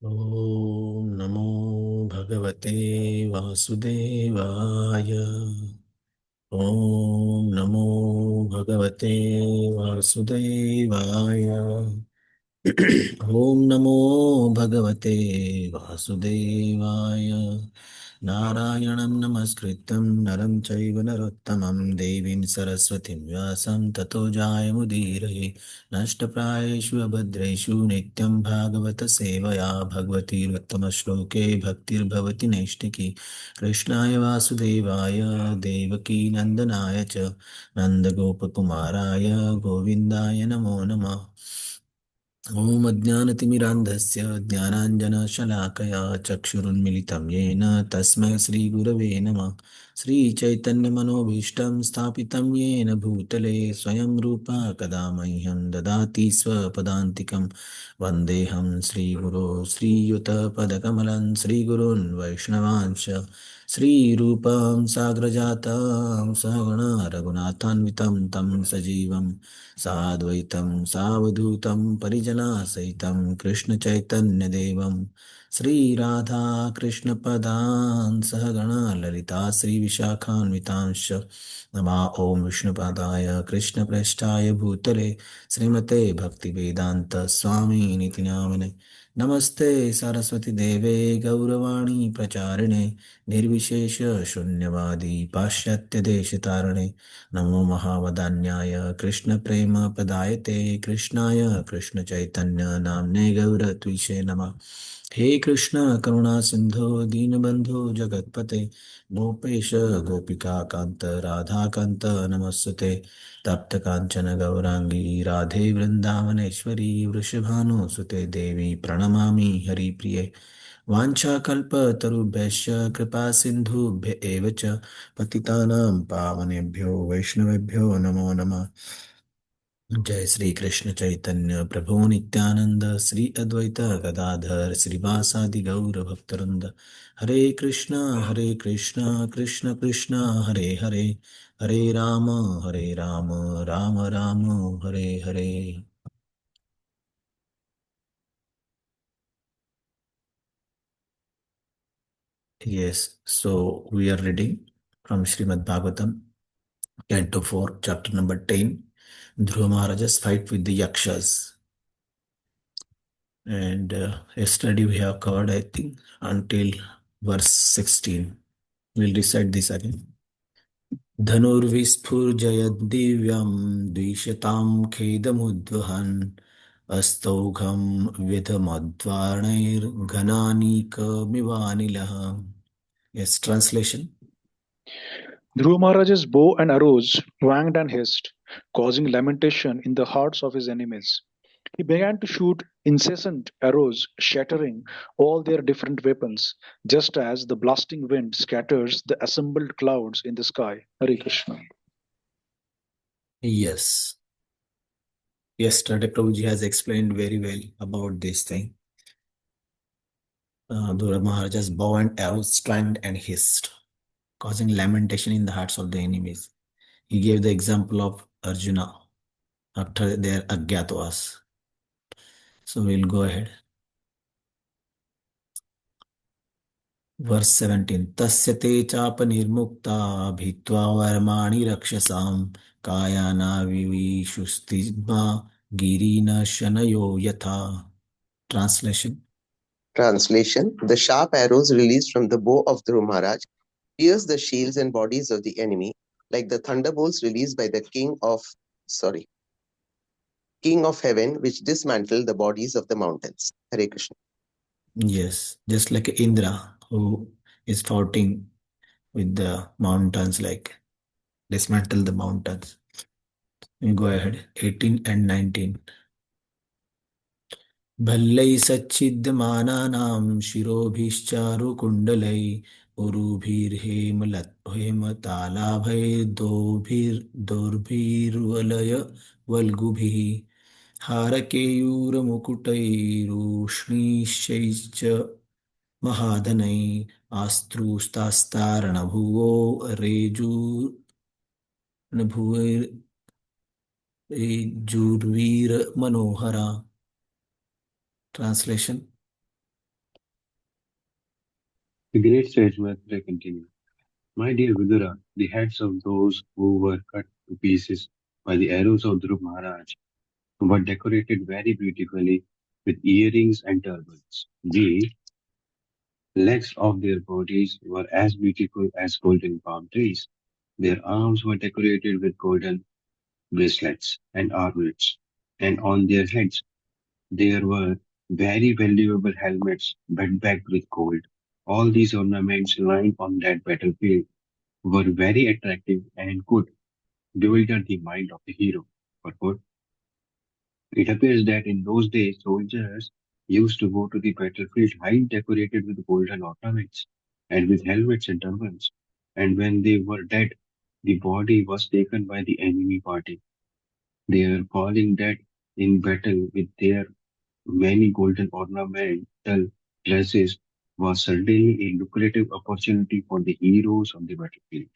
ॐ नमो भगवते वासुदेवाय। ॐ नमो भगवते वासुदेवाय। ॐ नमो भगवते वासुदेवाय। नारायणं नमस्कृत्यं नरं चैव नरोत्तमं देवीं सरस्वतीं व्यासं ततो जायमुदीरये। नष्टप्रायेषु अभद्रेषु नित्यं भागवत सेवया भगवतीरुत्तमश्लोके भक्तिर्भवति नैष्टिकी। कृष्णाय वासुदेवाय देवकी नन्दनाय च नन्दगोपकुमाराय गोविन्दाय नमो नमः। ॐ अज्ञानतिमिरान्धस्य ज्ञानाञ्जनशलाकया चक्षुरुन्मिलितं येन तस्मै श्रीगुरवे नमः। श्रीचैतन्यमनोभीष्टं स्थापितं येन भूतले स्वयं रूपा कदा मह्यं ददाति स्वपदान्तिकं। वन्देऽहं श्रीगुरो श्रीयुतपदकमलं श्रीगुरून् वैष्णवांश श्रीरूपं साग्रजातं सहगणा रघुनाथान्वितं तं सजीवम् साद्वैतं सावधूतं परिजनासहितं कृष्णचैतन्यदेवं श्रीराधा कृष्णपदान् सहगणा ललिता श्रीविशाखान्वितांश्च नमः। ॐ विष्णुपादाय कृष्णप्रेष्ठाय भूतले श्रीमते भक्तिवेदान्त स्वामिनिति नामिने। नमस्ते सरस्वती देवे गौरवाणी प्रचारिणे निर्विशेष शून्यवादी पाश्चात्यदेशतारिणे। नमो महावदान्याय कृष्णप्रेमप्रदायते कृष्णाय कृष्णचैतन्य नाम्ने गौरत्विषे नमः। हे कृष्ण करुणा सिंधो दीनबंधो जगत्पते गोपेश गोपिका कांत राधा कांत नमस्ते। तप्त कांचन गौरांगी राधे वृंदावनेश्वरी वृषभानुसुते देवी प्रणमामि हरिप्रिये। वाञ्छाकल्पतरुभ्यश्च कृपा सिन्धुभ्य एव च पतितानां पावनेभ्यो वैष्णवेभ्यो नमो नमः। जय श्री कृष्ण चैतन्य प्रभु नित्यानंद श्री अद्वैत गदाधर श्रीवासादि गौर भक्तवृंद। हरे Krishna Krishna Krishna Hare Hare Hare Ram Ram Ram Hare Hare. Yes, so we are reading from Srimad Bhagavatam, Canto 4, chapter number 10, Dhruva Maharaja's fight with the Yakshas. And yesterday we have covered, I think, until verse 16. We'll recite this again. धनुर्विस्फुर्जयद्दिव्यं द्विशतां खेदमुद्वहन् अस्तौघं व्यधमद्वार्णैर्घनानीकमिवानिलः. Yes, translation. Dhruva Maharaj's bow and arrows twanged and hissed, causing lamentation in the hearts of his enemies. He began to shoot incessant arrows, shattering all their different weapons, just as the blasting wind scatters the assembled clouds in the sky. Hare Krishna. Yes. Yesterday, Prabhuji has explained very well about this thing. Dhruva Maharaja's bow and arrows twanged and hissed, causing lamentation in the hearts of the enemies. He gave the example of Arjuna after their Agyatavas. So we'll go ahead. Verse 17. Tasya te chapa nirmukta bhitva varmani rakshasam kayana vivishustiba girina shanayo yatha. Translation. Translation: The sharp arrows released from the bow of Dhruv Maharaj pierce the shields and bodies of the enemy, like the thunderbolts released by the King of Heaven, which dismantle the bodies of the mountains. Hare Krishna. Yes, just like Indra who is fighting with the mountains, like dismantle the mountains. You go ahead. 18 and 19. भल्लैः सच्चिद्यमानानां शिरोभिश्चारुकुण्डलैः उरुभिर्हेमतालाभैर्दोर्भिर्वलय वल्गुभिः हारकेयूरमुकुटैरूष्णीशैश्च महाधनैः आस्त्रुस्तास्तार्णभुवो रेजुर्वीरमनोहरा. Translation. The great sage Maitreya continued, My dear Vidura, the heads of those who were cut to pieces by the arrows of Dhruv Maharaj were decorated very beautifully with earrings and turbans. The legs of their bodies were as beautiful as golden palm trees. Their arms were decorated with golden bracelets and armlets, and on their heads there were very valuable helmets backed with gold. All these ornaments lying on that battlefield were very attractive and could bewilder the mind of the hero. Purport. It appears that in those days soldiers used to go to the battlefield highly decorated with golden ornaments and with helmets and turbans, and when they were dead, the body was taken by the enemy party. Their falling dead in battle with their many golden ornamental dresses was certainly a lucrative opportunity for the heroes on the battlefield.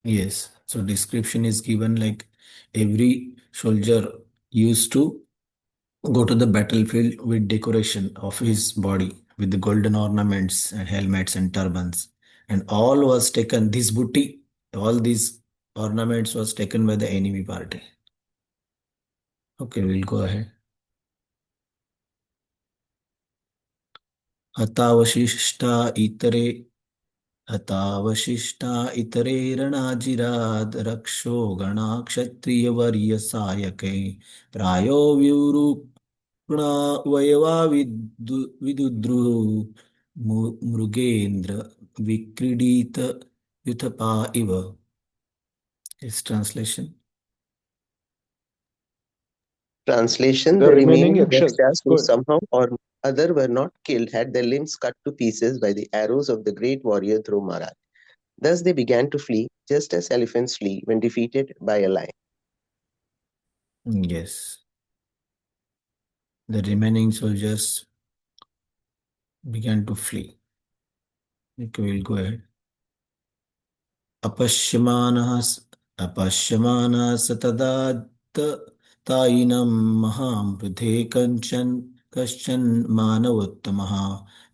Yes. So description is given like every soldier used to go to the battlefield with decoration of his body with the golden ornaments and helmets and turbans. And all was taken, this booty, all these ornaments was taken by the enemy party. Okay, we'll go ahead. हतावशिष्टा इतरे हतावशिष्टा इतरे रणाजिराद् रक्षो गणा क्षत्रियवर्यसायकै प्रायो व्यूरुक्णा वयवा विदुद्रुः मृगेन्द्र विक्रीडित युथपा इव. His translation. Translation: The The remaining remaining Yakshas. Yakshas Go who ahead. somehow or other were not killed had their limbs cut to pieces by the arrows of the great warrior Dhruv Maharaj. Thus they began to flee, just as elephants flee when defeated by a lion. Yes. The remaining soldiers began to flee. Okay, we'll go ahead. अपश्यमानः स तदा तायिनं महामृधे कश्चन मानवोत्तमः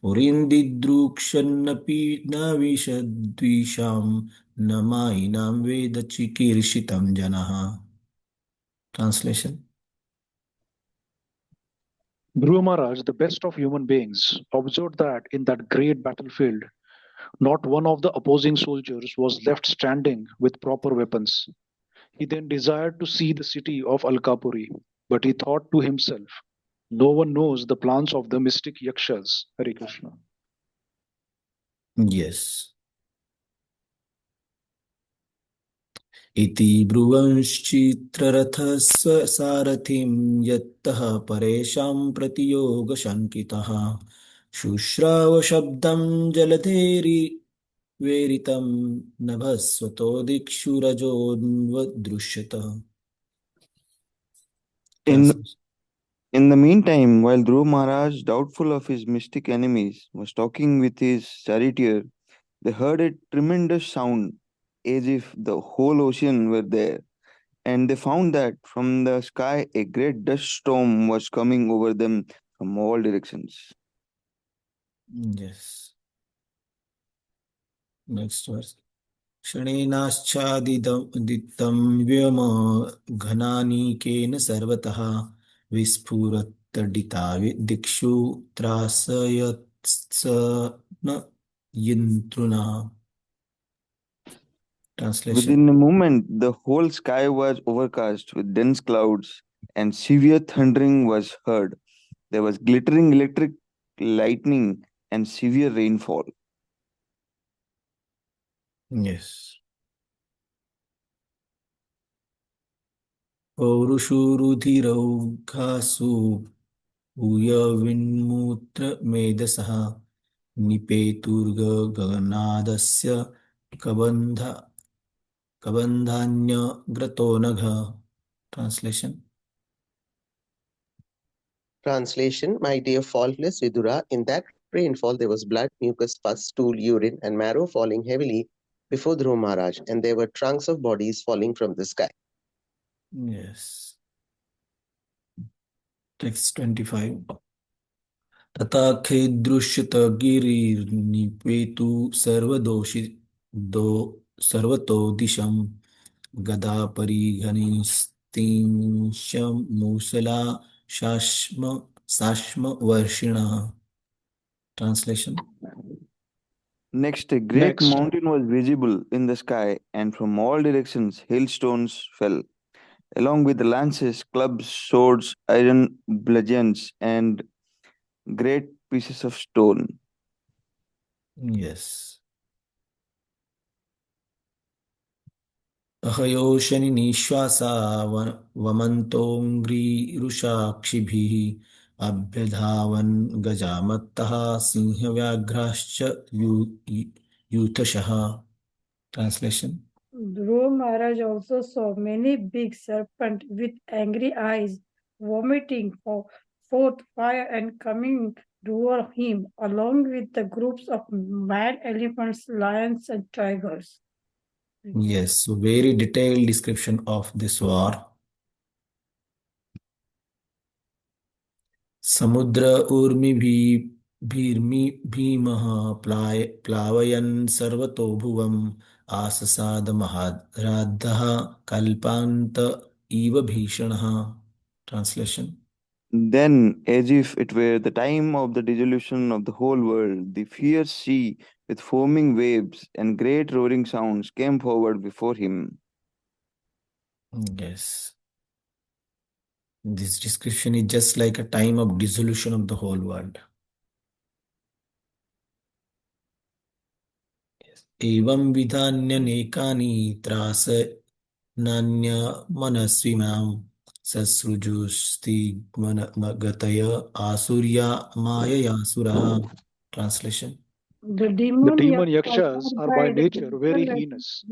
पुरीन्दिदृक्षन्नपि न विशद्विषां न मायिनां वेद चिकीर्षितं जनः. Translation. Dhruva Maharaj, the best of human beings, observed that in that great battlefield, not one of the opposing soldiers was left standing with proper weapons. He then desired to see the city of Alkapuri, but he thought to himself, no one knows the plans of the mystic Yakshas. Hare Krishna. Yes. इति ब्रुवंश्चित्ररथस्य सारथिं यत्तः परेषां प्रतियोगशङ्कितः शुश्रावशब्दं जलधेरिवेरितं नभस्वतो दिक्षु रजोन्वदृश्यत. In the meantime, while Dhruv Maharaj, doubtful of his mystic enemies, was talking with his charioteer, they heard a tremendous sound as if the whole ocean were there, and they found that from the sky a great dust storm was coming over them from all directions. Yes. Next verse. क्षणेनाश्चादितं व्योम घनानीकेन सर्वतः विस्फुरत्तडिता दिक्षु त्रासयत्सन यन्त्रुना. Translation. Within a moment, the whole sky was overcast with dense clouds, and severe thundering was heard. There was glittering electric lightning and severe rainfall. Yes. पौरुषुरुधिरौघासु भूयविन्मूत्रमेधसः निपेतुर्गगनादस्य कबन्धान्यग्रतो नघ. Translation. Translation: My dear faultless Vidura, in that rainfall there was blood, mucus, pus, stool, urine, and marrow falling heavily before Dhruv Maharaj, and there were trunks of bodies falling from the sky. Yes. Text 25. तथा खिदृश्यतगिरिर्निपेतु सर्वतो दिशं गदा परिघनिस्तिंशमूसला शाश्मवर्षिणः. Translation. Next, a great Next, mountain was visible in the sky, and from all directions hailstones fell, along with lances, clubs, swords, iron bludgeons, and great pieces of stone. Yes. अहयोशनि निःश्वासा वमन्तोऽङ्घ्रिरुषाक्षिभिः अभ्यधावन् गजामत्तः सिंहव्याघ्राश्च यूथशः. Translation. Dhruva Maharaj also saw many big serpents with angry eyes, vomiting forth fire and coming toward him, along with the groups of mad elephants, lions, and tigers. Yes, so very detailed description of this war. समुद्र भीमः प्लावयन् सर्वतो भुवम् आससाद महाराधः कल्पान्त इव भीषणः. Translation. Then, as if it were the time of the dissolution of the whole world, the fierce sea with foaming waves and great roaring sounds came forward before him. Yes. This description is just like a time of dissolution of the whole world. Yes. एवं विधान्यनेकानि त्रासनान्यमनस्विनां ससृजुस्तिग्मनगतय आसुर्या माययासुरः. Translation. The the demon demon yakshas yakshas are by the nature very physical heinous,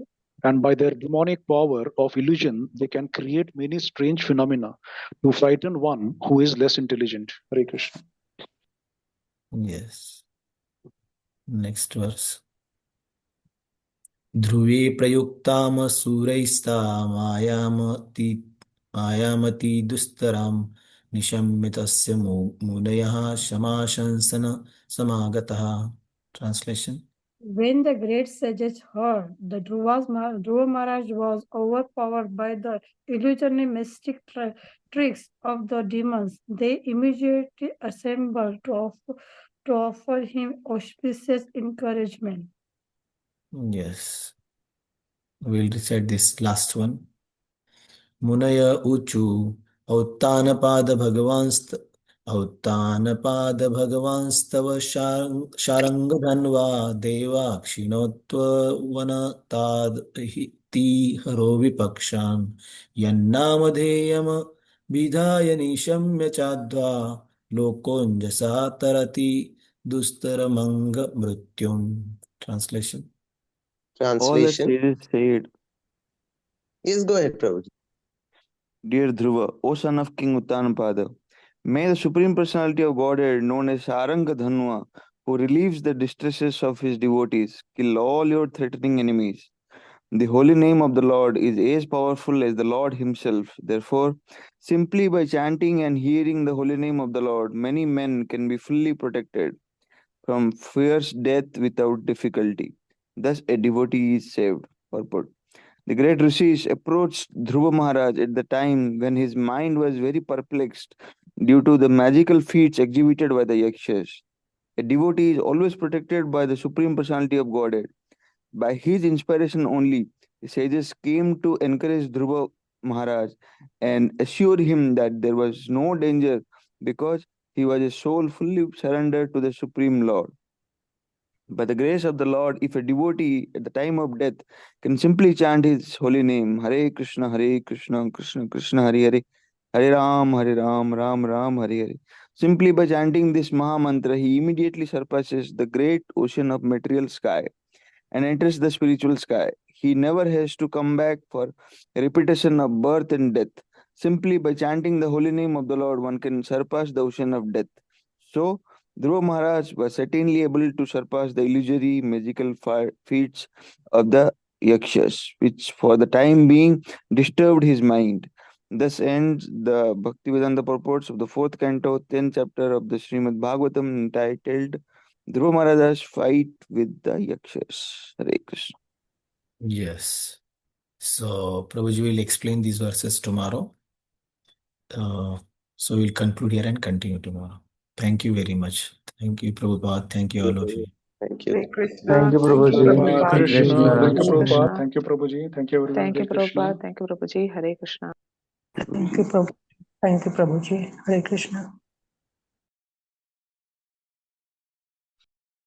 and by their demonic power of illusion, they can create many strange phenomena to frighten one who is less intelligent. Hare Krishna. Yes. Next verse. Dhruve प्रयुक्तामसूरैस्तामायामति दुस्तरां निशम्य तस्य मुनयः क्षमाशंसन समागतः. Translation. When the great sages heard that Dhruva Maharaj was overpowered by the illusionary mystic tricks of the demons, they immediately assembled to offer him auspicious encouragement. Yes. We'll recite this last one. मुनय ऊचु औत्तानपाद भगवांस्तव शारङ्गधन्वा देवाक्षिणोत्ववनतादिहरो विपक्षान् यन्नामधेयमभिधाय निशम्य चाद्वा लोकोऽञ्जसा तरति दुस्तरमङ्गमृत्युम्. Translation. All the Translation. sages said, Yes, go ahead, Prabhuji. Dear Dhruva, O son of King Uttanapada, may the Supreme Personality of Godhead, known as Saranga Dhanva, who relieves the distresses of his devotees, kill all your threatening enemies. The holy name of the Lord is as powerful as the Lord himself. Therefore, simply by chanting and hearing the holy name of the Lord, many men can be fully protected from fierce death without difficulty. Thus, a devotee is saved. Purport. The great rishis approached Dhruva Maharaj at the time when his mind was very perplexed due to the magical feats exhibited by the Yakshas. A devotee is always protected by the Supreme Personality of Godhead. By his inspiration only, the sages came to encourage Dhruva Maharaj and assure him that there was no danger because he was a soul fully surrendered to the Supreme Lord. By the grace of the Lord, if a devotee at the time of death can simply chant his holy name, Hare Krishna, Krishna Krishna, Hare Hare, Hare Ram, Ram Ram, Hare Hare. Simply by chanting this Maha Mantra, he immediately surpasses the great ocean of material sky and enters the spiritual sky. He never has to come back for repetition of birth and death. Simply by chanting the holy name of the Lord, one can surpass the ocean of death. So, Dhruva Maharaj was certainly able to surpass the illusory magical feats of the Yakshas, which for the time being disturbed his mind. Thus ends the Bhaktivedanta purports of the 4th canto, 10th chapter of the Srimad Bhagavatam, entitled Dhruva Maharaja's fight with the Yakshas. Hare Krishna. Yes. So Prabhuji will explain these verses tomorrow. So we'll conclude here and continue tomorrow. Thank you very much. Thank you, Prabhupada. Thank you, all of you. Thank you. Hare Krishna. Thank you, Prabhuji. Hare Hare Krishna. Krishna. Thank you, Hare Prabhupada. Krishna. Thank you, Prabhuji. Thank you, everyone. Thank you, Hare Krishna. Prabhupada. Thank you, Prabhuji. Hare Krishna. Thank you, Prabhuji. Hare Krishna.